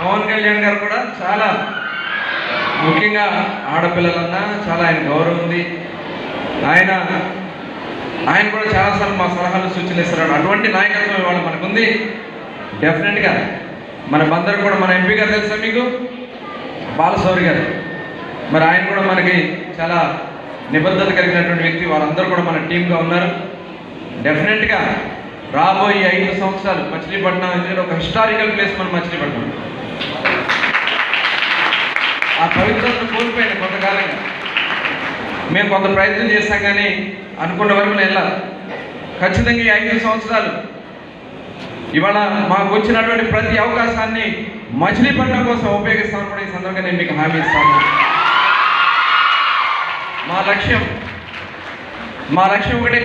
పవన్ కళ్యాణ్ గారు కూడా చాలా ముఖ్యంగా ఆడపిల్లలన్నా చాలా ఆయన గౌరవం ఉంది. ఆయన కూడా చాలాసార్లు మా సలహాలు సూచనలు ఇస్తున్నాడు. అటువంటి నాయకత్వం ఇవాళ మనకుంది. డెఫినెట్గా మనమందరూ కూడా మన ఎంపీ గారు తెలుసా మీకు, బాలశౌరి గారు. మరి ఆయన కూడా మనకి చాలా నిబద్ధత కలిగినటువంటి వ్యక్తి. వాళ్ళందరూ కూడా మన టీంగా ఉన్నారు. డెఫినెట్గా రాబోయే 5 సంవత్సరాలు మచిలీపట్నం ఎందుకంటే ఒక హిస్టారికల్ ప్లేస్ మన మచిలీపట్నం. ఆ పవిత్రతను కోల్పోయాను కొంతకాలంగా. మేము కొంత ప్రయత్నం చేస్తాం కానీ అనుకున్న వరకు వెళ్ళాలి. ఖచ్చితంగా ఈ 5 సంవత్సరాలు ఇవాళ మాకు వచ్చినటువంటి ప్రతి అవకాశాన్ని మచిలీపట్నం కోసం ఉపయోగిస్తామని కూడా ఈ సందర్భంగా నేను మీకు హామీ ఇస్తాను. మా లక్ష్యం ఒకటే,